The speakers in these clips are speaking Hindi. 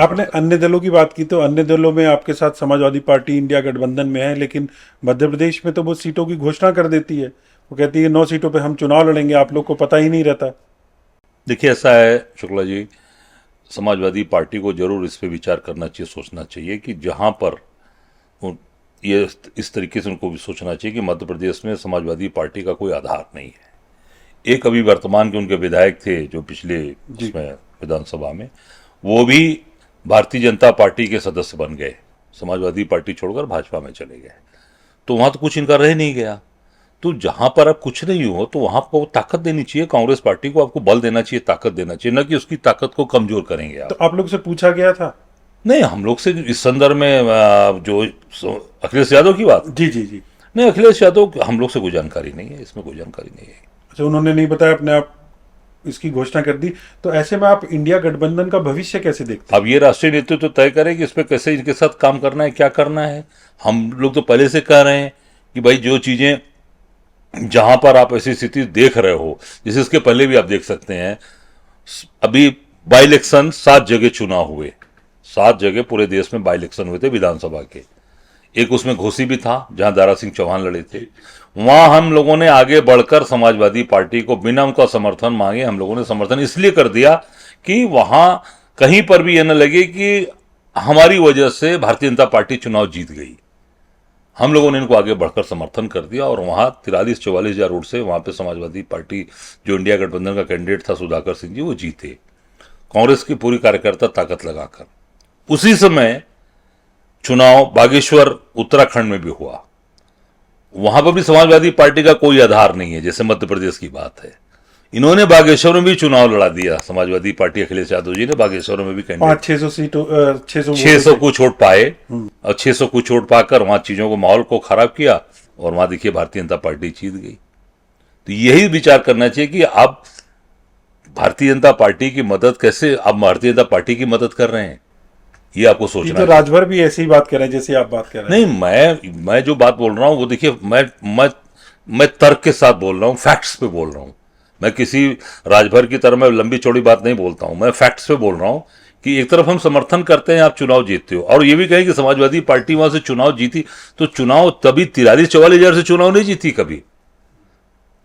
आपने अन्य दलों की बात की, तो अन्य दलों में आपके साथ समाजवादी पार्टी इंडिया गठबंधन में है, लेकिन मध्य प्रदेश में तो वो सीटों की घोषणा कर देती है। वो कहती है 9 सीटों पे हम चुनाव लड़ेंगे, आप लोग को पता ही नहीं रहता। देखिए ऐसा है शुक्ला जी, समाजवादी पार्टी को जरूर इस पे विचार करना चाहिए, सोचना चाहिए कि जहां पर ये इस तरीके से उनको भी सोचना चाहिए कि मध्य प्रदेश में समाजवादी पार्टी का कोई आधार नहीं है। एक अभी वर्तमान के उनके विधायक थे जो पिछले जी। उसमें विधानसभा में, वो भी भारतीय जनता पार्टी के सदस्य बन गए, समाजवादी पार्टी छोड़कर भाजपा में चले गए। तो वहां तो कुछ इनका रह नहीं गया। तो जहां पर अब कुछ नहीं हो तो वहां पर ताकत देनी चाहिए, कांग्रेस पार्टी को आपको बल देना चाहिए, ताकत देना चाहिए, न कि उसकी ताकत को कमजोर करेंगे तो आप। आप लोग से पूछा गया था? नहीं, हम लोग से इस संदर्भ में जो अखिलेश यादव की बात, जी जी जी। नहीं अखिलेश यादव, हम लोग से कोई जानकारी नहीं है, इसमें कोई जानकारी नहीं है। अच्छा, उन्होंने नहीं बताया, अपने आप इसकी घोषणा कर दी। तो ऐसे में आप इंडिया गठबंधन का भविष्य कैसे देखते हैं? अब ये राष्ट्रीय नेतृत्व तो तय करे कि इस पर कैसे इनके साथ काम करना है, क्या करना है। हम लोग तो पहले से कह रहे हैं कि भाई जो चीजें, जहां पर आप ऐसी स्थिति देख रहे हो, जैसे इसके पहले भी आप देख सकते हैं, अभी बाई इलेक्शन 7 जगह चुनाव हुए, 7 जगह पूरे देश में बाई इलेक्शन हुए थे विधानसभा के। एक उसमें घोसी भी था जहां दारा सिंह चौहान लड़े थे। वहां हम लोगों ने आगे बढ़कर समाजवादी पार्टी को बिना उनका समर्थन मांगे, हम लोगों ने समर्थन इसलिए कर दिया कि वहां कहीं पर भी यह न लगे कि हमारी वजह से भारतीय जनता पार्टी चुनाव जीत गई। हम लोगों ने इनको आगे बढ़कर समर्थन कर दिया और वहां 43-44 हजार वोट से वहां पे समाजवादी पार्टी, जो इंडिया गठबंधन का कैंडिडेट था सुधाकर सिंह जी, वो जीते, कांग्रेस की पूरी कार्यकर्ता ताकत लगाकर। उसी समय चुनाव बागेश्वर उत्तराखंड में भी हुआ, वहां पर भी समाजवादी पार्टी का कोई आधार नहीं है, जैसे मध्य प्रदेश की बात है। इन्होंने बागेश्वर में भी चुनाव लड़ा दिया, समाजवादी पार्टी अखिलेश यादव जी ने बागेश्वर में भी कैंडिडेट 500-600 सीटों 600 600 कुछ वोट पाए, और 600 कुछ वोट पाकर वहां चीजों को, माहौल को खराब किया, और वहां देखिए भारतीय जनता पार्टी जीत गई। तो यही विचार करना चाहिए कि अब भारतीय जनता पार्टी की मदद कैसे, अब भारतीय जनता पार्टी की मदद कर रहे हैं, ये आपको ये सोचना तो चाहिए। राजभर भी ऐसी ही बात कर रहे हैं जैसे आप बात कर रहे हैं। नहीं, मैं जो बात बोल रहा हूं वो देखिए, मैं तर्क के साथ बोल रहा हूं, फैक्ट्स पे बोल रहा हूं। मैं किसी राजभर की तरह मैं लंबी चौड़ी बात नहीं बोलता हूं, मैं फैक्ट्स पे बोल रहा हूं कि एक तरफ हम समर्थन करते हैं, आप चुनाव जीतते हो, और ये भी कहें कि समाजवादी पार्टी वहां से चुनाव जीती, तो चुनाव तभी 43-44 हजार से चुनाव नहीं जीती कभी,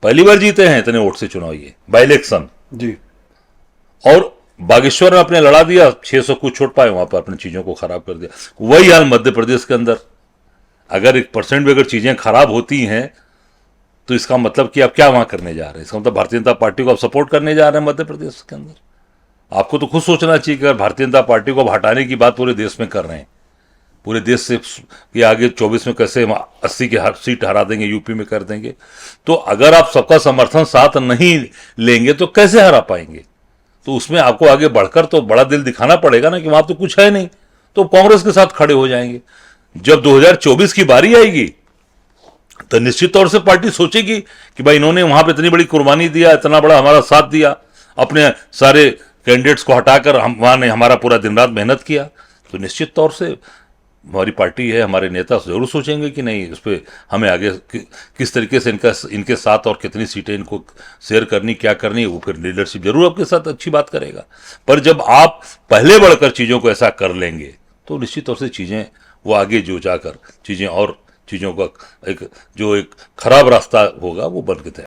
पहली बार जीते हैं इतने वोट से चुनाव, ये बाई इलेक्शन। जी। और बागेश्वर में अपने लड़ा दिया, 600 कुछ छोड़ पाए, वहां पर अपनी चीजों को खराब कर दिया। वही हाल मध्य प्रदेश के अंदर, अगर 1% भी अगर चीजें खराब होती हैं तो इसका मतलब कि आप क्या वहां करने जा रहे हैं, इसका मतलब भारतीय जनता पार्टी को आप सपोर्ट करने जा रहे हैं मध्य प्रदेश के अंदर। आपको तो खुद सोचना चाहिए कि अगर भारतीय जनता पार्टी को हटाने की बात पूरे देश में कर रहे हैं, पूरे देश से कि आगे 24 में कैसे 80 की सीट हरा देंगे, यूपी में कर देंगे, तो अगर आप सबका समर्थन साथ नहीं लेंगे तो कैसे हरा पाएंगे। तो उसमें आपको आगे बढ़कर तो बड़ा दिल दिखाना पड़ेगा ना, कि वहां तो कुछ है नहीं, तो कांग्रेस के साथ खड़े हो जाएंगे। जब 2024 की बारी आएगी तो निश्चित तौर से पार्टी सोचेगी कि भाई इन्होंने वहां पे इतनी बड़ी कुर्बानी दिया, इतना बड़ा हमारा साथ दिया, अपने सारे कैंडिडेट्स को हटाकर हम वहां ने हमारा पूरा दिन रात मेहनत किया, तो निश्चित तौर से हमारी पार्टी है, हमारे नेता जरूर सोचेंगे कि नहीं, इस पर हमें आगे किस तरीके से इनके साथ और कितनी सीटें इनको शेयर करनी, क्या करनी है, वो फिर लीडरशिप जरूर आपके साथ अच्छी बात करेगा। पर जब आप पहले बढ़कर चीज़ों को ऐसा कर लेंगे तो निश्चित तौर से चीज़ें वो आगे जो जाकर चीज़ें और चीज़ों का एक जो एक खराब रास्ता होगा वो बन के तैयार